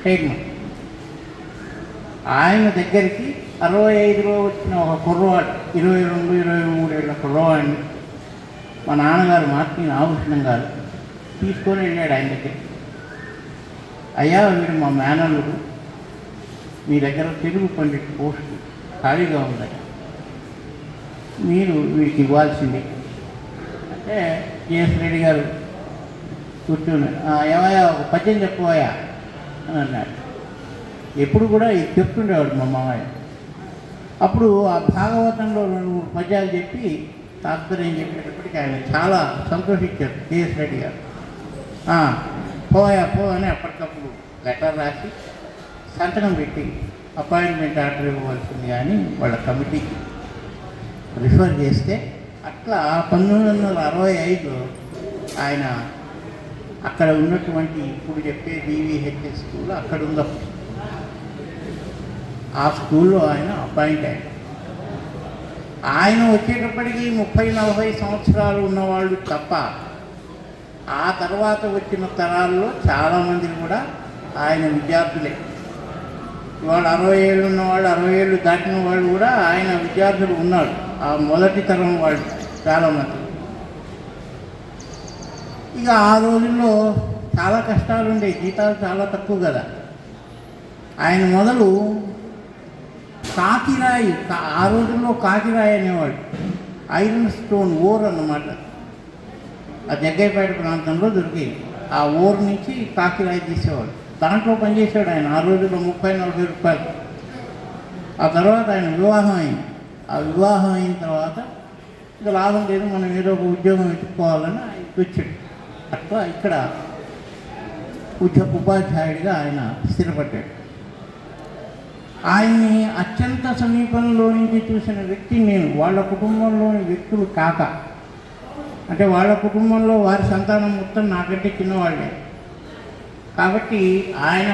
Chairman. ఆయన దగ్గరికి 65లో వచ్చిన ఒక కుర్రవాడు, 22, 23 ఏళ్ళ కుర్రవాడిని మా నాన్నగారు మార్చి నాగభూషణం గారు తీసుకొని వెళ్ళాడు ఆయన దగ్గరికి. అయ్యా, వీడు మా మేనల్లుడు, మీ దగ్గర తెలుగు పండిట్ పోస్ట్ ఖాళీగా ఉందట, మీరు వీడికి ఇవ్వాల్సింది అంటే జిఎస్ రెడ్డి గారు కూర్చుని, ఏమయ్యా ఒక పద్యం చెప్పబోయా అని అన్నాడు. ఎప్పుడు కూడా ఇది చెప్తుండేవాడు మా మామయ్య. అప్పుడు ఆ భాగవతంలో 2-3 పద్యాలు చెప్పి తాత్పర్యం చెప్పేటప్పటికి ఆయన చాలా సంతోషించారు జిఎస్ రెడ్డి గారు. పోయా పో అని అప్పటికప్పుడు లెటర్ రాసి సంతకం పెట్టి అపాయింట్మెంట్ ఆర్డర్ ఇవ్వవలసింది అని వాళ్ళ కమిటీకి రిఫర్ చేస్తే, అట్లా 1965లో ఆయన అక్కడ ఉన్నటువంటి ఇప్పుడు చెప్పే బీవీహెచ్ఎస్ స్కూల్ అక్కడ ఉందప్పుడు, ఆ స్కూల్లో ఆయన అపాయింట్ అయ్యాడు. ఆయన వచ్చేటప్పటికి 30-40 సంవత్సరాలు ఉన్నవాళ్ళు తప్ప ఆ తర్వాత వచ్చిన తరాల్లో చాలామంది కూడా ఆయన విద్యార్థులే. ఇవాళ 60 ఏళ్ళు ఉన్నవాళ్ళు, 60 ఏళ్ళు దాటిన వాళ్ళు కూడా ఆయన విద్యార్థులు ఉన్నారు. ఆ మొదటి తరం వాళ్ళు చాలామంది. ఇక ఆ రోజుల్లో చాలా కష్టాలు ఉండేవి, జీతాలు చాలా తక్కువ కదా. ఆయన మొదలు కాకిరాయి, ఆ రోజుల్లో కాకిరాయి అనేవాడు, ఐరన్ స్టోన్ ఓర్ అన్నమాట. ఆ జగ్గయ్యపేట ప్రాంతంలో దొరికేది. ఆ ఓర్ నుంచి కాకిరాయి తీసేవాడు. దాంట్లో పనిచేశాడు ఆయన ఆ రోజుల్లో 30-40 రూపాయలు. ఆ తర్వాత ఆయన వివాహం అయింది. ఆ వివాహం అయిన తర్వాత ఇంకా లాభం లేదు, మనం ఏదో ఒక ఉద్యోగం వెతుక్కోవాలని ఆయన వచ్చాడు. అట్లా ఇక్కడ ఉపాధ్యాయుడిగా ఆయన స్థిరపడ్డాడు. ఆయన్ని అత్యంత సమీపంలో నుంచి చూసిన వ్యక్తి నేను. వాళ్ళ కుటుంబంలోని వ్యక్తులు కాక, అంటే వాళ్ళ కుటుంబంలో వారి సంతానం మొత్తం నాకంటే చిన్నవాళ్ళే కాబట్టి ఆయన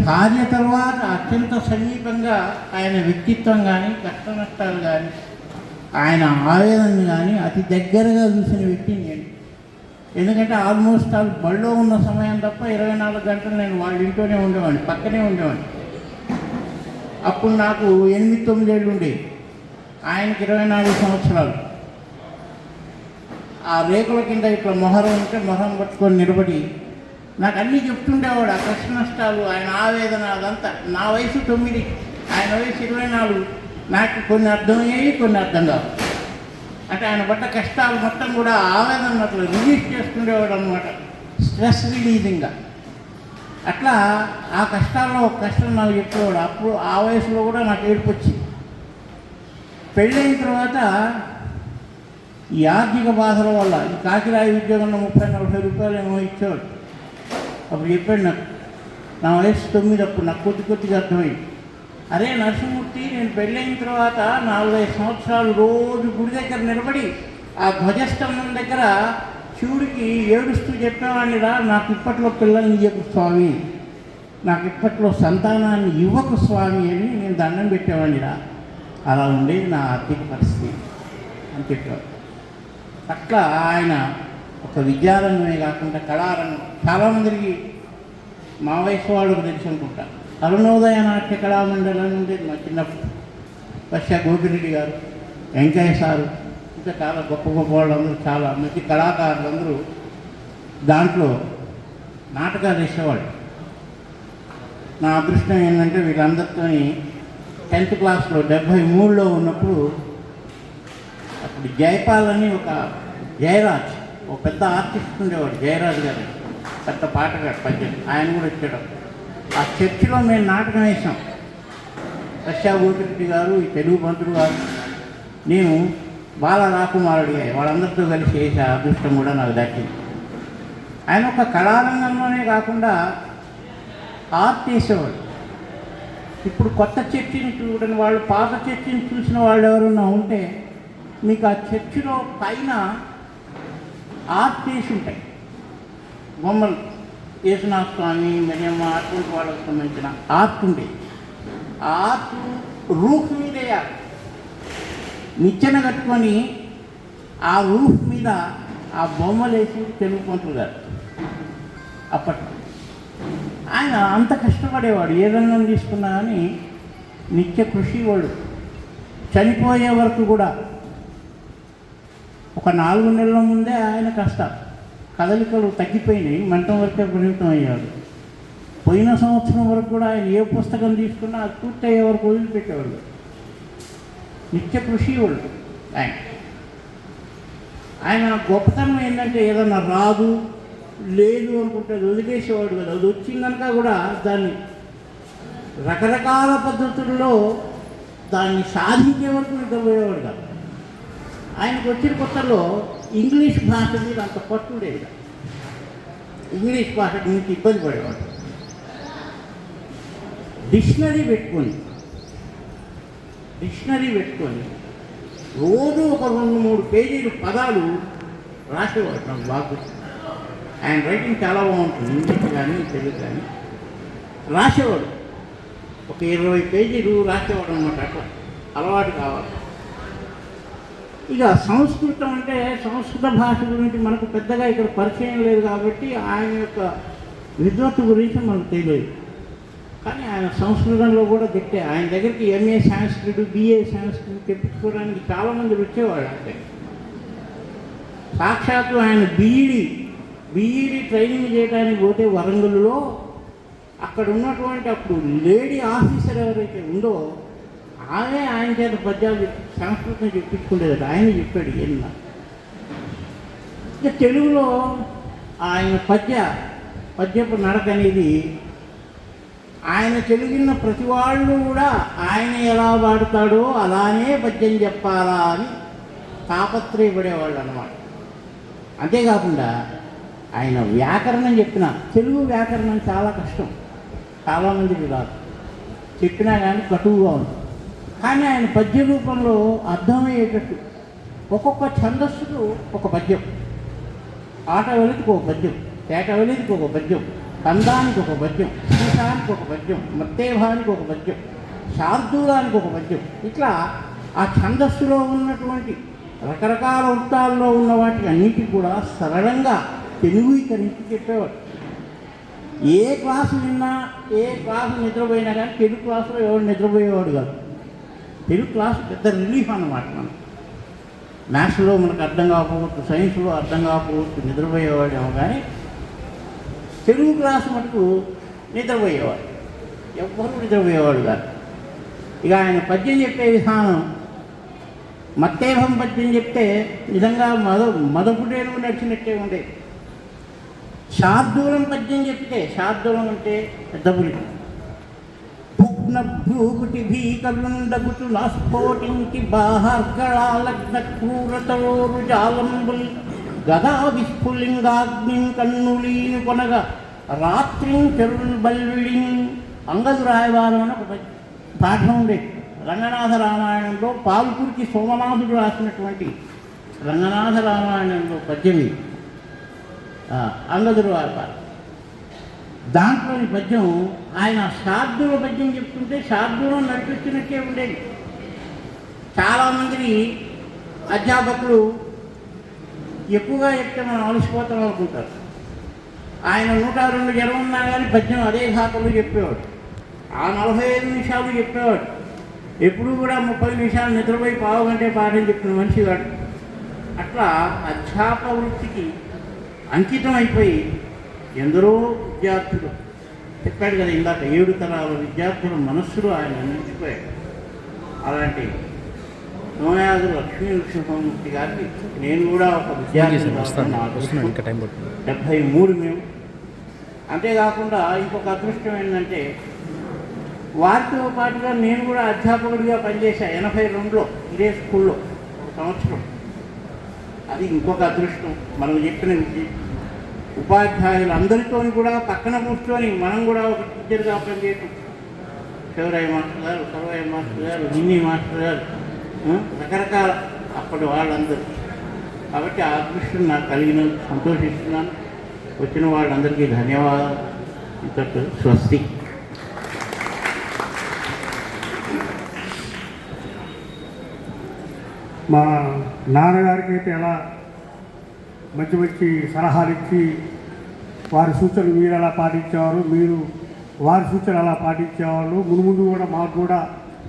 భార్య తర్వాత అత్యంత సమీపంగా ఆయన వ్యక్తిత్వం కానీ, కష్ట నష్టాలు కానీ, ఆయన ఆవేదన కానీ అతి దగ్గరగా చూసిన వ్యక్తి నేను. ఎందుకంటే ఆల్మోస్ట్ బడిలో ఉన్న సమయం తప్ప 24 గంటలు నేను వాళ్ళ ఇంట్లోనే ఉండేవాడిని, పక్కనే ఉండేవాడిని. అప్పుడు నాకు 8-9 ఏళ్ళు ఉండేవి, ఆయనకి 24 సంవత్సరాలు. ఆ రేకుల కింద ఇట్లా మొహరం ఉంటే మొహరం పట్టుకొని నిలబడి నాకు అన్నీ చెప్తుండేవాడు. ఆ కష్ట నష్టాలు, ఆయన ఆవేదన, అదంతా. నా వయసు 9, ఆయన వయసు 24. నాకు కొన్ని అర్థమయ్యాయి, కొన్ని అర్థం కావు. అంటే ఆయన పడ్డ కష్టాలు మొత్తం కూడా ఆవేదన అట్లా రిలీజ్ చేస్తుండేవాడు అనమాట, స్ట్రెస్ రిలీజింగ్గా. అట్లా ఆ కష్టాల్లో ఒక కష్టం నాకు చెప్పేవాడు. అప్పుడు ఆ వయసులో కూడా నాకు ఏడుపు వచ్చింది. పెళ్ళైన తర్వాత ఈ ఆర్థిక బాధల వల్ల ఈ కాకిరాయి ఉద్యోగంలో 30-40 రూపాయలు ఏమో ఇచ్చేవాడు. అప్పుడు చెప్పాడు నాకు, నా వయసు 9. అప్పుడు నాకు కొద్దిగా అర్థమైంది. అరే నరసింహమూర్తి, నేను పెళ్ళైన తర్వాత 4-5 సంవత్సరాలు రోజు గుడి దగ్గర నిలబడి ఆ ధ్వజస్తంభం దగ్గర శివుడికి ఏడుస్తూ చెప్పేవాడిని రా, నాకు ఇప్పట్లో పిల్లల్ని ఇవ్వకు స్వామి, నాకు ఇప్పట్లో సంతానాన్ని ఇవ్వకు స్వామి అని నేను దండం పెట్టేవాడిని రా. అలా ఉండేది నా ఆర్థిక పరిస్థితి అని చెప్పేవాడు. అట్లా ఆయన ఒక విద్యారంగమే కాకుండా కళారంగం, చాలామందికి మా వయసు వాళ్ళకు తెలిసి అనుకుంటా, అరుణోదయ నాట్య కళామండలం ఉండేది మా చిన్నప్పుడు. పశ్చా గోపిరెడ్డి గారు, వెంకయ్య సారు, ఇంకా చాలా గొప్ప గొప్ప వాళ్ళందరూ, చాలా మంచి కళాకారులందరూ దాంట్లో నాటకాలు వేసేవాళ్ళు. నా అదృష్టం ఏంటంటే వీళ్ళందరితో 10th క్లాస్లో 73లో ఉన్నప్పుడు, అప్పుడు జైపాల్ అని ఒక జయరాజ్, ఒక పెద్ద ఆర్టిస్ట్ ఉండేవాడు, జయరాజ్ గారు, పెద్ద పాటగాడు, పద్యం, ఆయన కూడా వచ్చాడు. ఆ చర్చిలో మేము నాటకం వేసాం. పశ్చా గోపిరెడ్డి గారు, ఈ తెలుగు పంతులు గారు, నేను బాల రాకుమారుడి గారు, వాళ్ళందరితో కలిసి వేసే అదృష్టం కూడా నాకు దక్కింది. ఆయన ఒక కళారంగంలోనే కాకుండా ఆర్ట్ వేసేవాడు. ఇప్పుడు కొత్త చర్చిని చూడని వాళ్ళు, పాత చర్చిని చూసిన వాళ్ళు ఎవరన్నా ఉంటే మీకు ఆ చర్చిలో పైన ఆర్ట్ వేసి ఉంటాయి, బొమ్మలు, యేసునాథ స్వామి, మరియమ్మ, అటువంటి వాళ్ళకు సంబంధించిన ఆర్ట్ ఉండేది. ఆ ఆర్ట్ రూఫ్ మీద వేయాలి, నిచ్చెన కట్టుకొని ఆ రూఫ్ మీద ఆ బొమ్మలు వేసి తెలుగు పంతులు గారు అప్పట్లో. ఆయన అంత కష్టపడేవాడు, ఏ రంగం తీసుకున్నా కానీ నిత్య కృషి వాడు. చనిపోయే వరకు కూడా ఒక 4 నెలల ముందే ఆయన కాస్త కదలికలు తగ్గిపోయినాయి, మంటం వరకే పరిమితం అయ్యాడు. పోయిన సంవత్సరం వరకు కూడా ఆయన ఏ పుస్తకం తీసుకున్నా అది పూర్తయ్యే వరకు వదిలిపెట్టేవాళ్ళు. నిత్య కృషి వాళ్ళు ఆయన గొప్పతనం ఏంటంటే ఏదన్నా రాదు లేదు అనుకుంటే అది వదిలేసేవాడు కదా. అది వచ్చిందనక కూడా దాన్ని రకరకాల పద్ధతుల్లో దాన్ని సాధించే వరకు నిద్రపోయేవాడు కాదు. ఆయనకు వచ్చిన కొత్తలో ఇంగ్లీష్ భాష మీద అంత పట్టు ఉండేది కాదు. ఇంగ్లీష్ భాష నుంచి ఇబ్బంది పడేవాడు. డిక్షనరీ పెట్టుకొని రోజు ఒక 2-3 పేజీలు పదాలు రాసేవాడు. నాకు బాగా ఆయన రైటింగ్ చాలా బాగుంటుంది, ఇంగ్లీష్ కానీ తెలుగు కానీ రాసేవాడు. ఒక 20 పేజీలు రాసేవాడు అనమాట. అట్లా అలవాటు కావాలి. ఇక సంస్కృతం అంటే సంస్కృత భాష గురించి మనకు పెద్దగా ఇక్కడ పరిచయం లేదు కాబట్టి ఆయన యొక్క విద్వత్తు గురించి మనకు తెలియదు. కానీ ఆయన సంస్కృతంలో కూడా దిట్టే. ఆయన దగ్గరికి ఎంఏ సంస్కృతి, బిఏ సంస్కృతి తెప్పించుకోవడానికి చాలామంది వచ్చేవాడు. అంటే సాక్షాత్తు ఆయన బీఈడి ట్రైనింగ్ చేయడానికి పోతే వరంగల్లో అక్కడ ఉన్నటువంటి అప్పుడు లేడీ ఆఫీసర్ ఎవరైతే ఉందో ఆమె ఆయన చేత పద్యాలు సంస్కృతం చెప్పించుకునేదట. ఆయన చెప్పాడు ఎన్న. ఇక తెలుగులో ఆయన పద్యపు నడక అనేది ఆయన తెలుగున్న ప్రతి వాళ్ళు కూడా ఆయన ఎలా పాడతాడో అలానే పద్యం చెప్పాలా అని తాపత్రయపడేవాళ్ళు అన్నమాట. అంతేకాకుండా ఆయన వ్యాకరణం తెలుగు వ్యాకరణం చాలా కష్టం, చాలామందికి రాదు, చెప్పినా కానీ కటువుగా ఉంది. కానీ ఆయన పద్య రూపంలో అర్థమయ్యేటట్టు ఒక్కొక్క ఛందస్సుకు ఒక పద్యం, ఆట వెలితికి ఒక పద్యం, తేట వెలితికి ఒక పద్యం, కందానికి ఒక పద్యం, శీషానికి ఒక పద్యం, మత్తేభానికి ఒక పద్యం, శార్దూలానికి ఒక పద్యం, ఇట్లా ఆ ఛందస్సులో ఉన్నటువంటి రకరకాల వృత్తాల్లో ఉన్న వాటికి అన్నిటికీ కూడా సరళంగా తెలుగుకరించి చెప్పేవాడు. ఏ క్లాసు విన్నా, ఏ క్లాసు నిద్రపోయినా కానీ తెలుగు క్లాసులో ఎవరు నిద్రపోయేవాడు కాదు. తెలుగు క్లాసు పెద్ద రిలీఫ్ అన్నమాట. మనం మ్యాథ్స్లో మనకు అర్థం కాకపోవచ్చు, సైన్స్లో అర్థం కాకపోవచ్చు, నిద్రపోయేవాడేమో, కానీ తెలుగు క్లాసు మటుకు నిద్రపోయేవాడు, ఎవ్వరూ నిద్రపోయేవాడు కాదు. ఇక ఆయన పద్యం చెప్పే విధానం, మత్తేభం పద్యం చెప్తే నిజంగా మదపుడేరు నడిచినట్టే ఉండేది. శార్దూలం పద్యం చెప్తే, శార్దూలం అంటే పెద్ద పులి, భుగ్న భ్రూకుటి భీకరుండగుటు నాస్ఫోటించి బాహర్గళాలగ్న క్రూరతోరు జాలంబుల్ గదా విస్ఫులింగాగ్ని కన్నులీను కొనగా రాత్రిం చెరుల్ బల్విళి. అంగదు రాయవారం అని ఒక పాఠం ఉండేది రంగనాథ రామాయణంలో. పాల్కురికి సోమనాథుడు రాసినటువంటి రంగనాథ రామాయణంలో పద్యం ఇది, అంగదుడు రాయవారం. దాంట్లోని పద్యం ఆయన శార్దూల పద్యం చెప్తుంటే శార్దూలం నడిపించినట్టే ఉండేది. చాలామంది అధ్యాపకులు ఎక్కువగా చెప్తే మనం అలసిపోతాం అనుకుంటారు. ఆయన 102 జనం ఉన్నా కానీ పద్యం అదే ఖాతాలో చెప్పేవాడు. ఆ 45 నిమిషాలు చెప్పేవాడు. ఎప్పుడు కూడా 30 నిమిషాలు నిద్రపోయి పావుగంటే పాఠం చెప్పిన మనిషి వాడు. అట్లా అధ్యాపక వృత్తికి అంకితం అయిపోయి ఎందరో విద్యార్థులు, చెప్పాడు కదా ఇందాక, 7 తరాల విద్యార్థుల మనస్సులో ఆయన నిలిచిపోయాడు. అలాంటి నోయాదు లక్ష్మీ నృసింహమూర్తి గారికి నేను కూడా ఒక విద్యార్థి, 73 మేము. అంతేకాకుండా ఇంకొక అదృష్టం ఏంటంటే వారితో పాటుగా నేను కూడా అధ్యాపకుడిగా పనిచేశాను 82లో ఇదే స్కూల్లో ఒక సంవత్సరం. అది ఇంకొక అదృష్టం. మనం చెప్పిన ఉపాధ్యాయులందరితో కూడా పక్కన కూర్చొని మనం కూడా ఒక టీచర్గా పనిచేయటం. శివరాయ మాస్టర్ గారు, సర్వయ్య మాస్టర్ గారు, హిందీ మాస్టర్ గారు, రకరకాల అప్పటి వాళ్ళందరూ. కాబట్టి ఆ అదృష్టం నాకు కలిగిన సంతోషిస్తున్నాను. వచ్చిన వాళ్ళందరికీ ధన్యవాదాలు. ఇంతకు స్వస్తి. మా నాన్నగారికి అయితే ఎలా మంచి మంచి సలహాలు ఇచ్చి వారి సూచనలు మీరు ఎలా పాటించేవారు, మీరు వారి సూచన అలా పాటించేవాళ్ళు. ముందు కూడా మాకు కూడా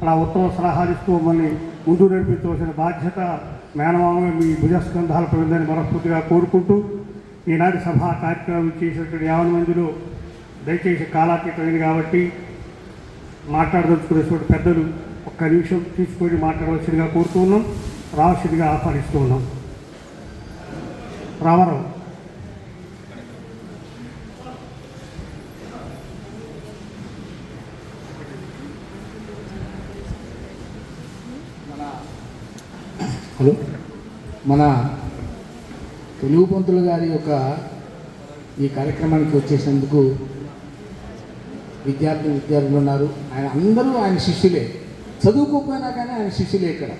అలా ఉత్తమ సలహాలు ఇస్తూ మమ్మల్ని ముందు నడిపించవలసిన బాధ్యత మేనమామగా మీ భుజస్కంధాలపై ఉందని మనస్ఫూర్తిగా కోరుకుంటూ, ఈనాటి సభా కార్యక్రమం చేసినటువంటి 50 మందిలో దయచేసి కాలాతీతమైంది కాబట్టి మాట్లాడదలుచుకునేటువంటి పెద్దలు ఒక్క నిమిషం తీసుకొని మాట్లాడవలసిందిగా కోరుతూ ఉన్నాం. రావాల్సిందిగా ఆహ్వానిస్తూ ఉన్నాం. రామారావు. హలో, మన తెలుగు పంతులు గారి యొక్క ఈ కార్యక్రమానికి వచ్చేసినందుకు విద్యార్థులు ఉన్నారు. ఆయన శిష్యులే, చదువుకోకపోయినా కానీ ఆయన శిష్యులే. ఇక్కడ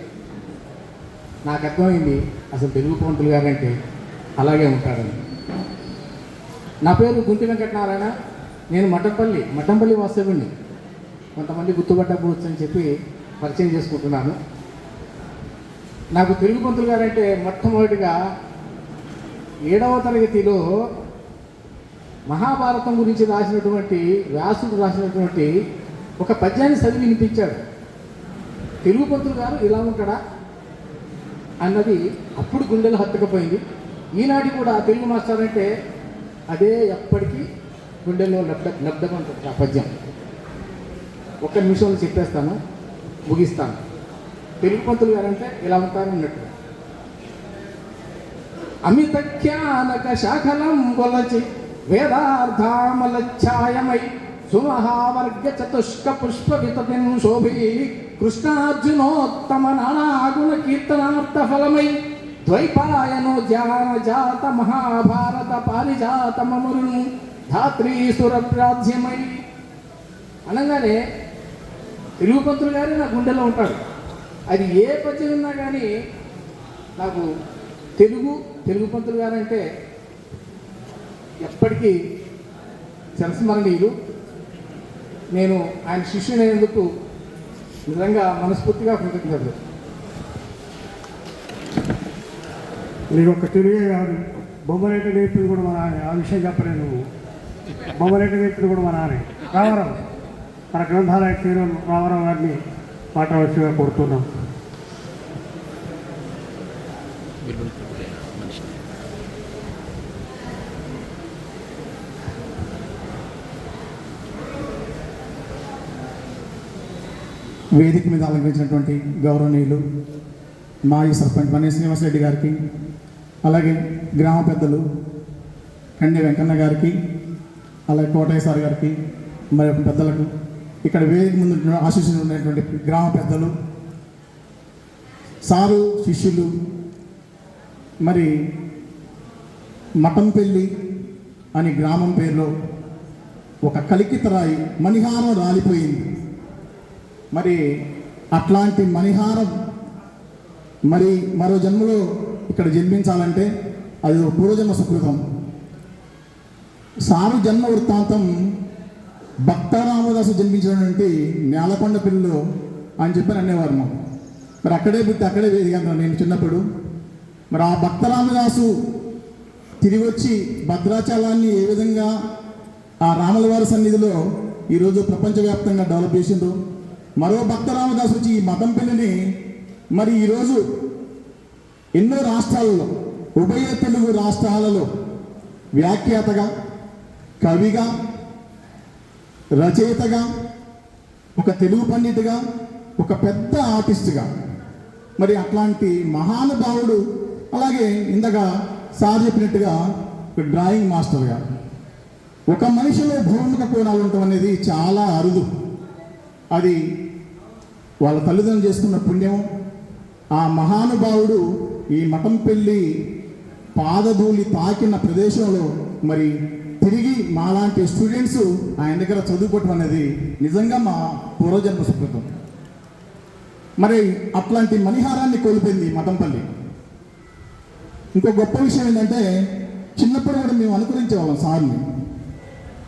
నాకు అర్థమైంది అసలు తెలుగు పంతులు గారు అంటే అలాగే ఉంటాడని. నా పేరు గుంటి వెంకటనారాయణ. నేను మఠంపల్లి వాస్తవ్యుడిని. కొంతమంది గుర్తుపట్టకపోవచ్చు అని చెప్పి పరిచయం చేసుకుంటున్నాను. నాకు తెలుగు పంతులు గారు అంటే మొట్టమొదటిగా 7వ తరగతిలో మహాభారతం గురించి రాసినటువంటి వ్యాసుడు రాసినటువంటి ఒక పద్యాన్ని చదివి వినిపించాడు. తెలుగు పంతులు గారు ఇలా ఉంటాడా అన్నది అప్పుడు గుండెలు హత్తుకపోయింది. ఈనాటి కూడా తెలుగు మాస్టర్ అంటే అదే ఎప్పటికీ గుండెల్లో లబ్ధమంటుంది ఆ పద్యం. ఒక్క నిమిషంలో చెప్పేస్తాను, ముగిస్తాను. తెలుగు పంతులు గారు అంటే ఇలా ఉంటారు అన్నట్టు. అమిత ఖ్యానక శాఖలం వలచి వేదార్థామలఛాయమై సుమహావర్గ చతుష్క పుష్ప వితతిన్ శోభి కృష్ణార్జునోత్తమ నానాగుణ కీర్తనార్థ ఫలమై ద్వైపాయనో జాత మహాభారత పారిజాత మమురును ధాత్రీసురప్రాధ్యమై అనగానే తెలుగు పంతులు గారు నా గుండెలో ఉంటాడు. అది ఏ పద్యం ఉన్నా కానీ నాకు తెలుగు పంతులు గారు అంటే ఎప్పటికీ చిరస్మరణీయులు. నేను ఆయన శిష్యునైనందుకు నిజంగా మనస్ఫూర్తిగా కృతజ్ఞతలు. నీకు ఒక తెలుగే కాదు, బొమ్మలేట నేర్పింది కూడా మా నాన్న. ఆ విషయం చెప్పలేదు. బొమ్మలేట నేర్పింది కూడా మా నాన్నే. రామారావు, మన గ్రంథాలయ చైర్మన్ రామారావు గారిని మాట్లాడవలసిగా కోరుతున్నాం. వేదిక మీద అలంకరించినటువంటి గౌరవనీయులు మాజీ సర్పంచ్ బన్నీ శ్రీనివాసరెడ్డి గారికి, అలాగే గ్రామ పెద్దలు కండి వెంకన్న గారికి, అలాగే కోటయ్య సార్ గారికి, మరి పెద్దలకు, ఇక్కడ వేదిక ముందు ఆశీస్సులున్నటువంటి గ్రామ పెద్దలు, సారు శిష్యులు, మరి మఠంపల్లి అని గ్రామం పేరులో ఒక కలికితరాయి మణిహారం రాలిపోయింది. మరి అట్లాంటి మణిహారం మరి మరో జన్మలో ఇక్కడ జన్మించాలంటే అది పూర్వజన్మ సుకృతం. సారు జన్మ వృత్తాంతం భక్త రామదాసు జన్మించినటువంటి నేలకొండ పిల్లలు అని చెప్పని అనేవారు. మరి అక్కడే పుట్టి అక్కడే వేదికంటాను నేను చిన్నప్పుడు. మరి ఆ భక్త రామదాసు తిరిగి వచ్చి భద్రాచలాన్ని ఏ విధంగా ఆ రాములవారి సన్నిధిలో ఈరోజు ప్రపంచవ్యాప్తంగా డెవలప్ చేసిందో, మరో భక్త రామదాసు వచ్చి ఈ మఠంపల్లిని మరి ఈరోజు ఎన్నో రాష్ట్రాలలో, ఉభయ తెలుగు రాష్ట్రాలలో వ్యాఖ్యాతగా, కవిగా, రచయితగా, ఒక తెలుగు పండితుగా, ఒక పెద్ద ఆర్టిస్ట్గా, మరి అట్లాంటి మహానుభావుడు, అలాగే ఇందాక సార్ చెప్పినట్టుగా డ్రాయింగ్ మాస్టర్గా, ఒక మనిషిలో బహుముఖ కోణాలు ఉండటం అనేది చాలా అరుదు. అది వాళ్ళ తల్లిదండ్రులు చేసుకున్న పుణ్యం. ఆ మహానుభావుడు ఈ మఠంపల్లి పాదధూళి తాకిన ప్రదేశంలో మరి తిరిగి మాలాంటి స్టూడెంట్స్ ఆయన దగ్గర చదువుకోవటం అనేది నిజంగా మా పూర్వజన్మ సుకృతం. మరి అట్లాంటి మణిహారాన్ని కోల్పోయింది మఠంపల్లి. ఇంకో గొప్ప విషయం ఏంటంటే, చిన్నప్పుడు కూడా మేము అనుకరించేవాళ్ళం సార్ని.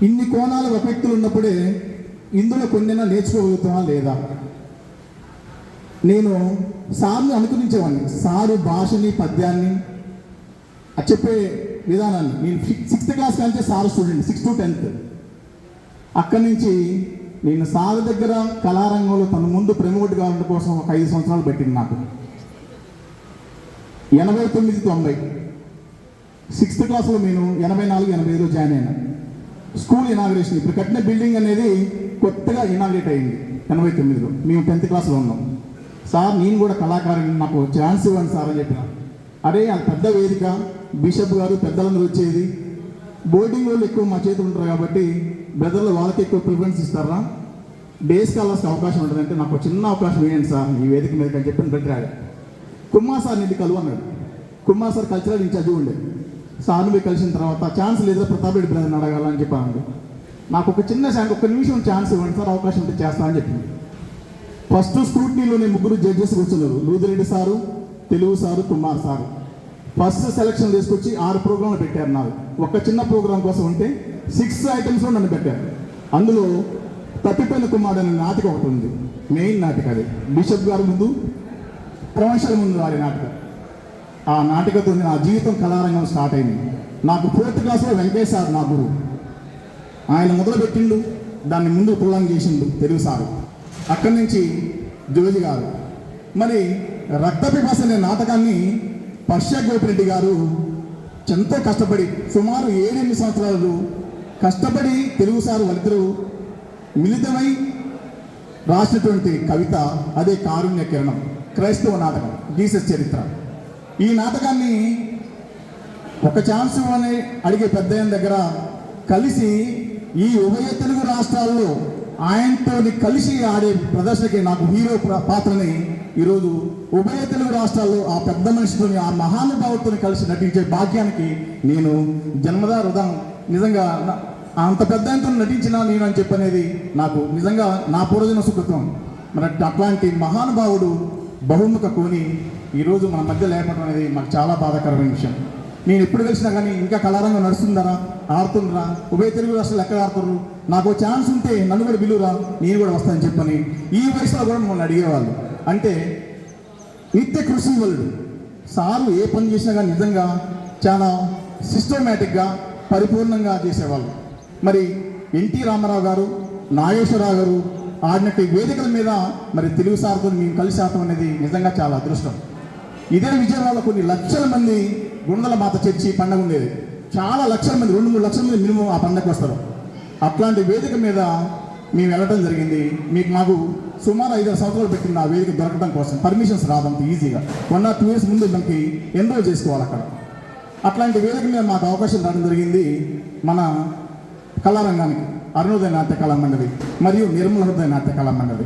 ఇన్ని కోణాలు ఒక వ్యక్తులు ఉన్నప్పుడే ఇందులో కొన్నైనా నేర్చుకోగలుగుతామా లేదా. నేను సార్ని అనుకరించేవాడిని. సారు భాషని, పద్యాన్ని, చెప్పే విధానాన్ని. నేను 6th క్లాస్ కంటే sir student, 6th to 10th. అక్కడి నుంచి నేను సార్ దగ్గర కళారంగంలో తన ముందు ప్రమోట్ కావడం కోసం ఒక 5 సంవత్సరాలు పెట్టింది నాకు. 89, 90 6th క్లాస్లో నేను 84, 85లో జాయిన్ అయినా. స్కూల్ ఇనాగ్రేషన్, ఇప్పుడు కట్టిన బిల్డింగ్ అనేది కొత్తగా ఇనాగ్రేట్ అయింది 89లో. మేము 10th క్లాస్లో ఉన్నాం. సార్ నేను కూడా కళాకారుని, నాకు ఛాన్స్ ఇవ్వండి సార్ అని చెప్పిన. అరే అది పెద్ద వేదిక, బిషప్ గారు పెద్దలందరూ వచ్చేది, బోర్డింగ్ వాళ్ళు ఎక్కువ మా చేతులు ఉంటారు కాబట్టి బ్రదర్లు వాళ్ళకి ఎక్కువ ప్రిఫరెన్స్ ఇస్తారా, డేస్ కాలర్స్కి అవకాశం ఉంటుందంటే నాకు చిన్న అవకాశం వేయండి సార్ ఈ వేదిక మీద అని చెప్పి పెట్టాడు. కుమార్ సార్ నిన్ను కలువు అన్నాడు. కుమార్ సార్ కల్చరల్ ఇన్ఛార్జ్ ఉండేది. సార్ని పోయి కలిసిన తర్వాత ఛాన్స్ లేదా ప్రతాప్ రెడ్డి బ్రదర్ని అడగాలని చెప్పాను. నాకు ఒక చిన్న ఛాన్స్, 1 నిమిషం ఛాన్స్ ఇవ్వండి సార్, అవకాశం ఉంటే చేస్తానని చెప్పింది. ఫస్ట్ స్క్రూట్నీలోనే 3 జడ్జెస్ కూర్చున్నారు, Ludireddy sir, Telugu sir, Kumar sir. First selection తీసుకొచ్చి 6 ప్రోగ్రాంలు పెట్టారు. నాకు ఒక చిన్న ప్రోగ్రాం కోసం ఉంటే 6 ఐటమ్స్లో నన్ను పెట్టారు. అందులో తప్పిపోయిన కుమారుడు అనే నాటిక ఒకటి ఉంది, మెయిన్ నాటిక. అది బిషప్ గారి ముందు, ప్రొఫెసర్ ముందు వారి నాటిక. ఆ నాటికతో నా జీవితం కళారంగం స్టార్ట్ అయింది. నాకు 4th క్లాస్లో వెంకటేష్ సార్ నా గురువు. ఆయన మొదలుపెట్టిండు, దాన్ని ముందు పుల్లం చేసిండు తెలుగు సారు. అక్కడి నుంచి జోజి గారు. మరి రక్తపిపాస అనే నాటకాన్ని పశ్య గోపిరెడ్డి గారు ఎంతో కష్టపడి సుమారు 7-8 సంవత్సరాలు కష్టపడి తెలుగు సారు వాళ్ళిద్దరూ మిళితమై రాసినటువంటి కవిత అదే కారుణ్య కిరణం, క్రైస్తవ నాటకం, జీసస్ చరిత్ర. ఈ నాటకాన్ని ఒక ఛాన్స్ అని అడిగే పెద్ద దగ్గర కలిసి ఈ ఉభయ తెలుగు రాష్ట్రాల్లో ఆయనతో కలిసి ఆడే ప్రదర్శనకి నాకు హీరో పాత్రని ఈరోజు ఉభయ తెలుగు రాష్ట్రాల్లో ఆ పెద్ద మనిషితోని, ఆ మహానుభావుడితో కలిసి నటించే భాగ్యానికి నేను జన్మదా హృదయం. నిజంగా అంత పెద్ద ఆయనతో నటించినా నేను అని చెప్పనేది నాకు నిజంగా నా పూర్వజన్మ సుకృతం. మరి అట్లాంటి మహానుభావుడు బహుముఖ కోని ఈరోజు మన మధ్య లేకపోవడం అనేది మాకు చాలా బాధాకరమైన విషయం. నేను ఎప్పుడు కలిసినా కానీ ఇంకా కళారంగం నడుస్తుందరా, ఆడుతుండ్రా, ఉభయ తెలుగు రాష్ట్రాలు ఎక్కడ ఆడుతున్నారు, నాకు ఛాన్స్ ఉంటే నన్ను కూడా పిలువురా, నేను కూడా వస్తానని చెప్పని ఈ వయసులో కూడా మమ్మల్ని అడిగేవాళ్ళు. అంటే నిత్య కృషి వలుడు సారు ఏ పని చేసినా కానీ నిజంగా చాలా సిస్టమేటిక్గా పరిపూర్ణంగా చేసేవాళ్ళు. మరి ఎన్టీ రామారావు గారు, నాగేశ్వరరావు గారు ఆడినట్టు వేదికల మీద మరి తెలుగు సార్తో మేము కలిసి ఆడటం అనేది నిజంగా చాలా అదృష్టం. ఇదే విజయవాడలో కొన్ని లక్షల మంది గుండల మాత చర్చి పండగ ఉండేది. చాలా లక్షల మంది, 2-3 లక్షల మంది మినిమం ఆ పండగకు వస్తారు. అట్లాంటి వేదిక మీద మేము వెళ్ళడం జరిగింది. మాకు సుమారు 5 సంవత్సరాలు పెట్టింది ఆ వేదిక దొరకడం కోసం. పర్మిషన్స్ రాదంత ఈజీగా, 1 or 2 years ముందు మనకి ఎన్రోల్ చేసుకోవాలి అక్కడ. అట్లాంటి వేదిక మీద మాకు అవకాశం రావడం జరిగింది. మన కళారంగానికి అరుణోదయ నాట్య కళా మండలి మరియు నిర్మల హృదయ నాట్య కళా మండలి.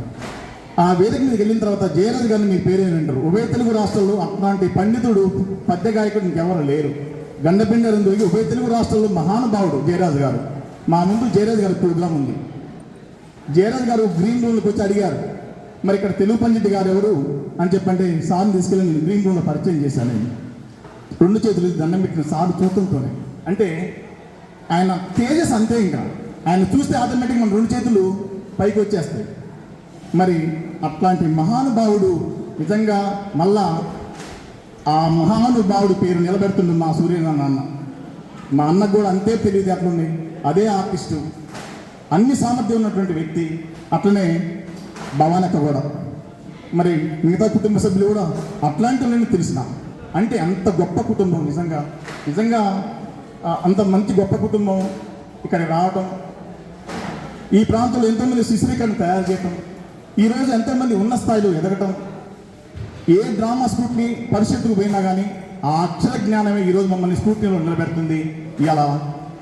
ఆ వేదిక మీదకి వెళ్ళిన తర్వాత జయరాజ్ గారిని మీ పేరే వింటారు. ఉభయ తెలుగు రాష్ట్రాల్లో అట్లాంటి పండితుడు, పద్య గాయకుడు ఇంకెవరు లేరు. గండపిండరం దొరికి ఉభయ తెలుగు రాష్ట్రాల్లో మహానుభావుడు జయరాజ్ గారు. మా ముందు జయరాజ్ గారి ప్రోగ్రాం ఉంది. జయరాజ్ గారు గ్రీన్ రూమ్లోకి వచ్చి అడిగారు, మరి ఇక్కడ తెలుగు పండిట్ గారు ఎవరు అని చెప్పంటే సార్ని తీసుకెళ్ళి నేను గ్రీన్ రూమ్లో పరిచయం చేశాను. నేను 2 చేతులు దండం పెట్టిన సార్ చూడంతోనే. అంటే ఆయన తేజస్ అంతే, ఇంకా ఆయన చూస్తే ఆటోమేటిక్గా మన 2 చేతులు పైకి వచ్చేస్తాయి. మరి అట్లాంటి మహానుభావుడు నిజంగా మళ్ళా ఆ మహానుభావుడి పేరు నిలబెడుతుంది మా సూర్యనారాయణ అన్న. మా అన్నకు కూడా అంతే తెలియదు అట్లుంది, అదే ఆర్టిస్టు, అన్ని సామర్థ్యం ఉన్నటువంటి వ్యక్తి. అట్లనే భవానక్క కూడా, మరి మిగతా కుటుంబ సభ్యులు కూడా అట్లాంటి వాళ్ళని తెలిసిన. అంటే అంత గొప్ప కుటుంబం, నిజంగా నిజంగా అంత మంచి గొప్ప కుటుంబం ఇక్కడికి రావటం, ఈ ప్రాంతంలో ఎంతోమంది శిశురీకరణ తయారు చేయటం, ఈరోజు ఎంతోమంది ఉన్న స్థాయిలో ఎదగటం. ఏ డ్రామా స్కూట్ని పరిషత్తుకు పోయినా కానీ ఆ అక్షర జ్ఞానమే ఈరోజు మమ్మల్ని స్కూట్నీలో నిలబెడుతుంది. ఇలా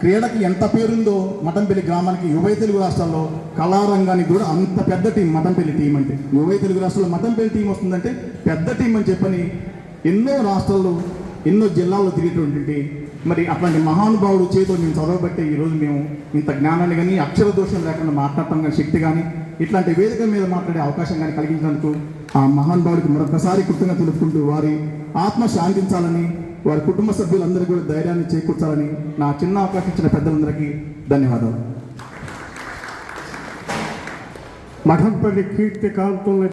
క్రీడకి ఎంత పేరుందో మఠంపల్లి గ్రామానికి ఉభయ తెలుగు రాష్ట్రాల్లో కళారంగానికి కూడా అంత పెద్ద టీం మఠంపల్లి టీం. అంటే ఉభయ తెలుగు రాష్ట్రాల్లో మఠంపల్లి టీం వస్తుందంటే పెద్ద టీం అని చెప్పని ఎన్నో రాష్ట్రాల్లో, ఎన్నో జిల్లాల్లో తిరిగేటువంటి మరి అట్లాంటి మహానుభావుడు చేతో మేము చదవబట్టే ఈరోజు మేము ఇంత జ్ఞానాన్ని కానీ, అక్షర దోషం లేకుండా మాట్లాడటం కానీ, శక్తి కానీ, ఇట్లాంటి వేదిక మీద మాట్లాడే అవకాశం కానీ కలిగించినందుకు ఆ మహానుభావుడికి మరొకసారి కృతజ్ఞత తెలుపుకుంటూ వారి ఆత్మ శాంతించాలని, వారి కుటుంబ సభ్యులందరికీ కూడా ధైర్యాన్ని చేకూర్చాలని నా చిన్న అవకాశం ఇచ్చిన పెద్దలందరికీ ధన్యవాదాలు. మఠంపల్లి కీర్తి కాంతుల్ని